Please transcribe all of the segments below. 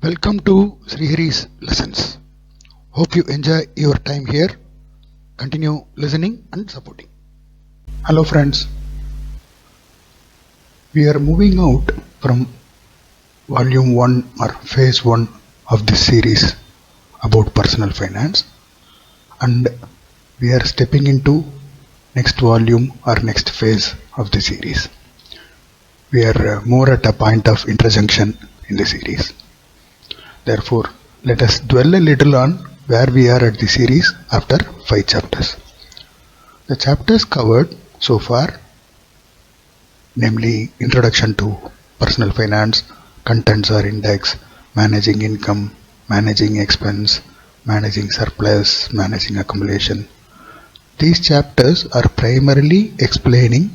Welcome to Srihari's lessons. Hope you enjoy your time here. Continue listening and supporting. Hello friends. We are moving out from volume 1 or phase 1 of this series about personal finance, and we are stepping into next volume or next phase of the series. We are more at a point of interjunction in the series. Therefore, let us dwell a little on where we are at the series after 5 chapters. The chapters covered so far, namely Introduction to Personal Finance, Contents or Index, Managing Income, Managing Expense, Managing Surplus, Managing Accumulation. These chapters are primarily explaining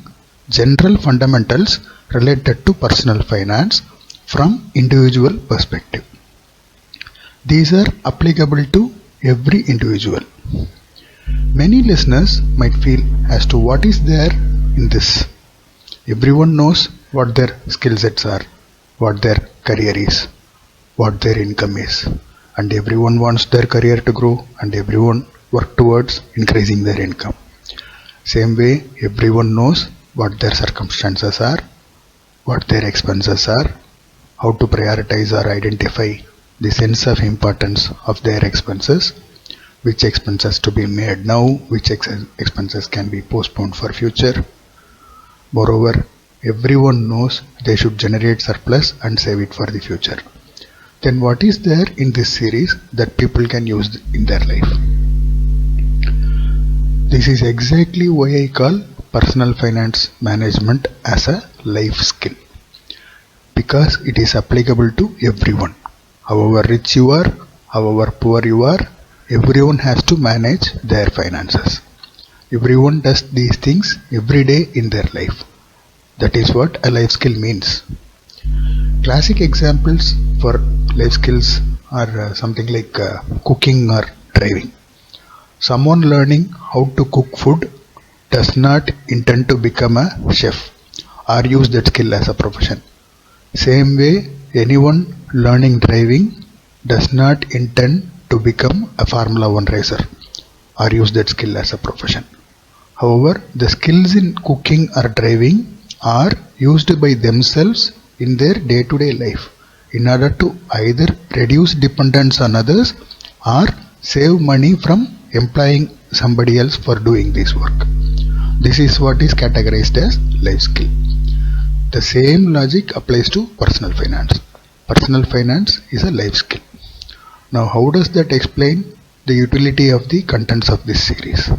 general fundamentals related to personal finance from individual perspective. These are applicable to every individual. Many listeners might feel as to what is there in this. Everyone knows what their skill sets are, what their career is, what their income is, and everyone wants their career to grow and everyone work towards increasing their income. Same way, everyone knows what their circumstances are, what their expenses are, how to prioritize or identify the sense of importance of their expenses, which expenses to be made now, which expenses can be postponed for future. Moreover, everyone knows they should generate surplus and save it for the future. Then what is there in this series that people can use in their life? This is exactly why I call personal finance management as a life skill, because it is applicable to everyone. However rich you are, however poor you are, everyone has to manage their finances. Everyone does these things every day in their life. That is what a life skill means. Classic examples for life skills are something like cooking or driving. Someone learning how to cook food does not intend to become a chef or use that skill as a profession. Same way, anyone learning driving does not intend to become a Formula 1 racer or use that skill as a profession. However, the skills in cooking or driving are used by themselves in their day-to-day life in order to either reduce dependence on others or save money from employing somebody else for doing this work. This is what is categorized as life skill. The same logic applies to personal finance. Personal finance is a life skill. Now, how does that explain the utility of the contents of this series?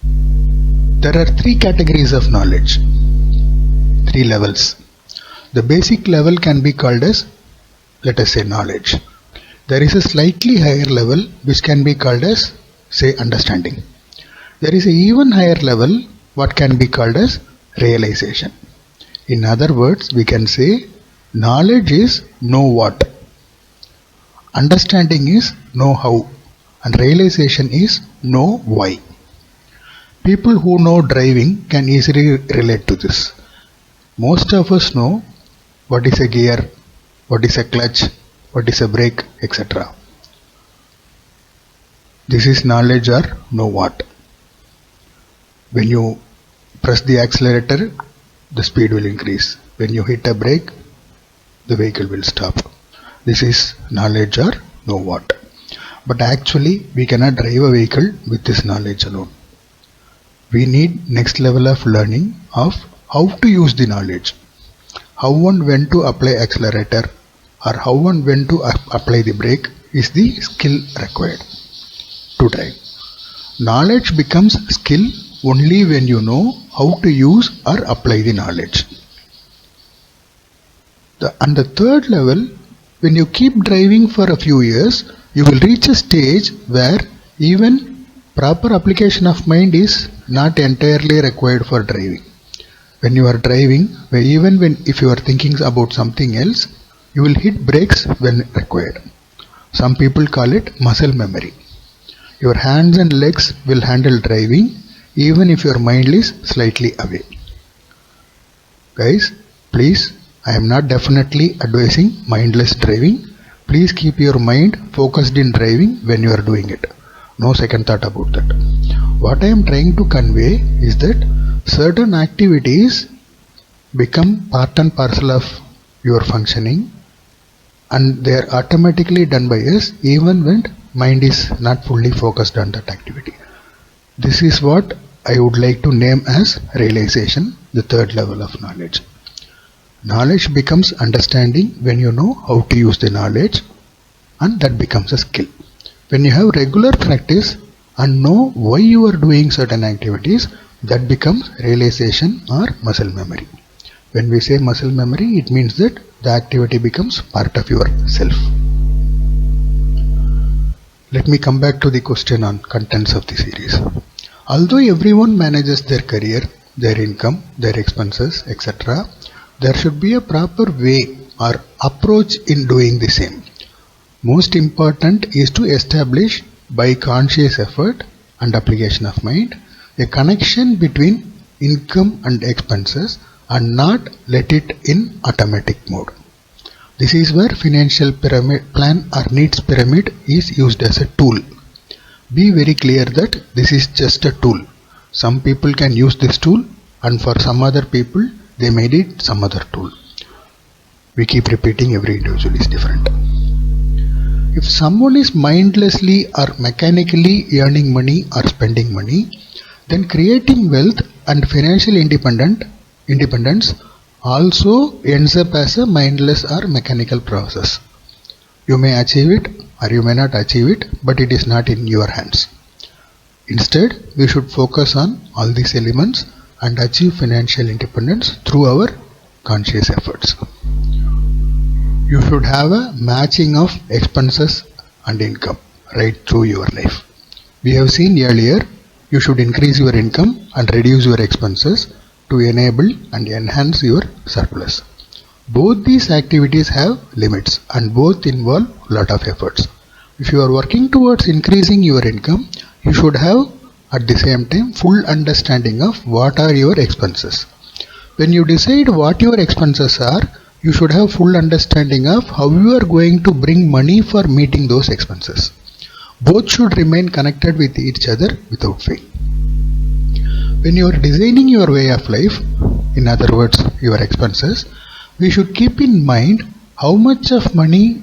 There are 3 categories of knowledge, 3 levels. The basic level can be called as, let us say, knowledge. There is a slightly higher level which can be called as, say, understanding. There is an even higher level what can be called as realization. In other words, we can say knowledge is know what, understanding is know how, and realization is know why. People who know driving can easily relate to this. Most of us know what is a gear, what is a clutch, what is a brake, etc. This is knowledge or know what. When you press the accelerator, the speed will increase. When you hit a brake, the vehicle will stop. This is knowledge or know what. But actually, we cannot drive a vehicle with this knowledge alone. We need next level of learning of how to use the knowledge. How and when to apply accelerator or how and when to apply the brake is the skill required to drive. Knowledge becomes skill only when you know how to use or apply the knowledge. And the third level, when you keep driving for a few years, you will reach a stage where even proper application of mind is not entirely required for driving. When you are driving, if you are thinking about something else, you will hit brakes when required. Some people call it muscle memory. Your hands and legs will handle driving even if your mind is slightly away. Guys, please I am not definitely advising mindless driving. Please keep your mind focused in driving when you are doing it. No second thought about that. What I am trying to convey is that certain activities become part and parcel of your functioning, and they are automatically done by us even when mind is not fully focused on that activity. This is what I would like to name as realization, the third level of knowledge. Knowledge becomes understanding when you know how to use the knowledge, and that becomes a skill. When you have regular practice and know why you are doing certain activities, that becomes realization or muscle memory. When we say muscle memory, it means that the activity becomes part of your self. Let me come back to the question on contents of the series. Although everyone manages their career, their income, their expenses, etc., there should be a proper way or approach in doing the same. Most important is to establish, by conscious effort and application of mind, a connection between income and expenses and not let it in automatic mode. This is where financial pyramid plan or needs pyramid is used as a tool. Be very clear that this is just a tool. Some people can use this tool, and for some other people they may need some other tool. We keep repeating, every individual is different. If someone is mindlessly or mechanically earning money or spending money, then creating wealth and financial independence also ends up as a mindless or mechanical process. You may achieve it or you may not achieve it, but it is not in your hands. Instead, we should focus on all these elements and achieve financial independence through our conscious efforts. You should have a matching of expenses and income right through your life. We have seen earlier, you should increase your income and reduce your expenses to enable and enhance your surplus. Both these activities have limits and both involve a lot of efforts. If you are working towards increasing your income, you should have at the same time full understanding of what are your expenses. When you decide what your expenses are, you should have full understanding of how you are going to bring money for meeting those expenses. Both should remain connected with each other without fail. When you are designing your way of life, in other words your expenses, we should keep in mind how much of money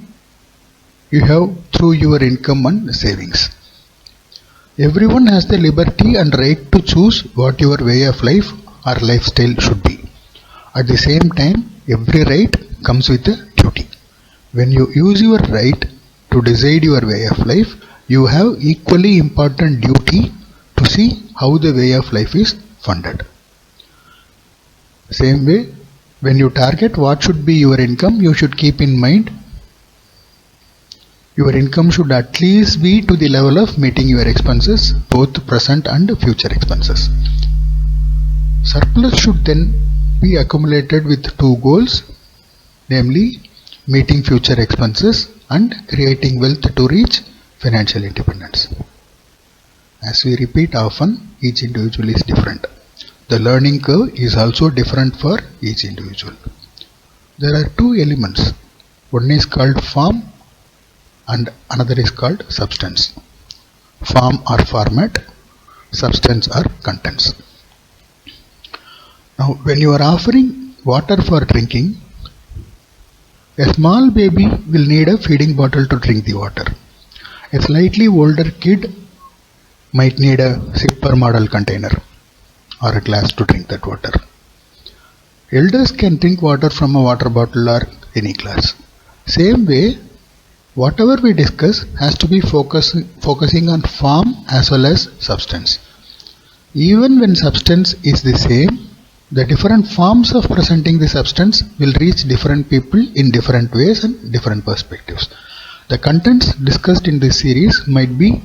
you have through your income and savings. Everyone has the liberty and right to choose what your way of life or lifestyle should be. At the same time, every right comes with a duty. When you use your right to decide your way of life, you have equally important duty to see how the way of life is funded. Same way, when you target what should be your income, you should keep in mind your income should at least be to the level of meeting your expenses, both present and future expenses. Surplus should then be accumulated with two goals, namely meeting future expenses and creating wealth to reach financial independence. As we repeat often, each individual is different. The learning curve is also different for each individual. There are two elements. One is called form and another is called substance. Form or format, substance or contents. Now, when you are offering water for drinking, a small baby will need a feeding bottle to drink the water. A slightly older kid might need a sipper model container or a glass to drink that water. Elders can drink water from a water bottle or any glass. Same way, whatever we discuss has to be focusing on form as well as substance. Even when substance is the same, the different forms of presenting the substance will reach different people in different ways and different perspectives. The contents discussed in this series might be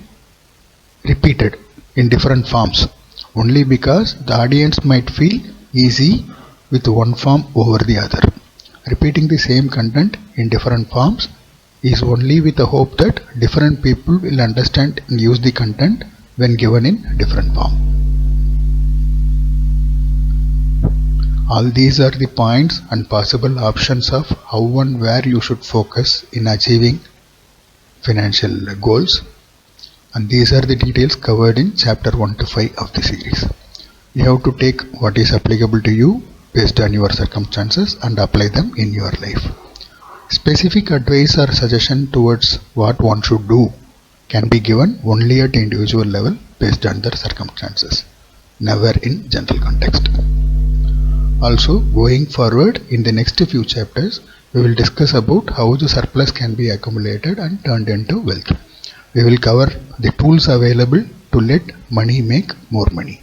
repeated in different forms only because the audience might feel easy with one form over the other. Repeating the same content in different forms is only with the hope that different people will understand and use the content when given in different form. All these are the points and possible options of how and where you should focus in achieving financial goals, and these are the details covered in chapter 1 to 5 of the series. You have to take what is applicable to you based on your circumstances and apply them in your life. Specific advice or suggestion towards what one should do can be given only at individual level based on their circumstances, never in general context. Also, going forward in the next few chapters, we will discuss about how the surplus can be accumulated and turned into wealth. We will cover the tools available to let money make more money.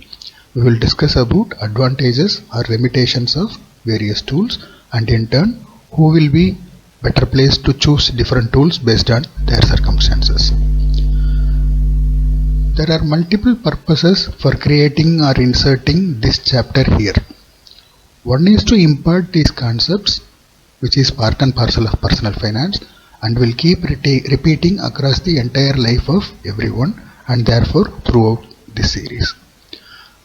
We will discuss about advantages or limitations of various tools, and in turn, who will be better placed to choose different tools based on their circumstances. There are multiple purposes for creating or inserting this chapter here. One is to impart these concepts, which is part and parcel of personal finance, and will keep repeating across the entire life of everyone, and therefore throughout this series.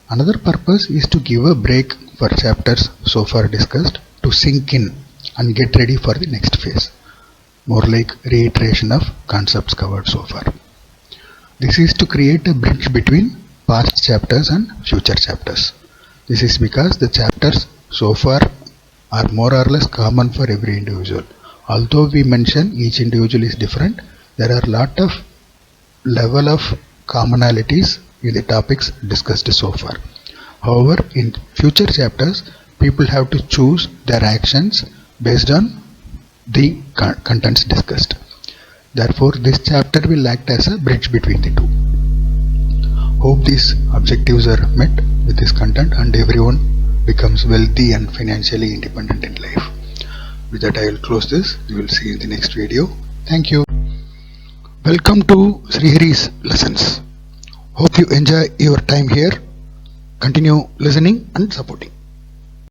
Another purpose is to give a break for chapters so far discussed to sink in and get ready for the next phase, more like reiteration of concepts covered so far. This is to create a bridge between past chapters and future chapters. This is because the chapters so far are more or less common for every individual. Although we mention each individual is different, there are a lot of level of commonalities in the topics discussed so far. However, in future chapters, people have to choose their actions based on the contents discussed. Therefore, this chapter will act as a bridge between the two. Hope these objectives are met with this content and everyone becomes wealthy and financially independent in life. With that, I will close this. We will see you in the next video. Thank you. Welcome to Srihari's lessons. Hope you enjoy your time here. Continue listening and supporting.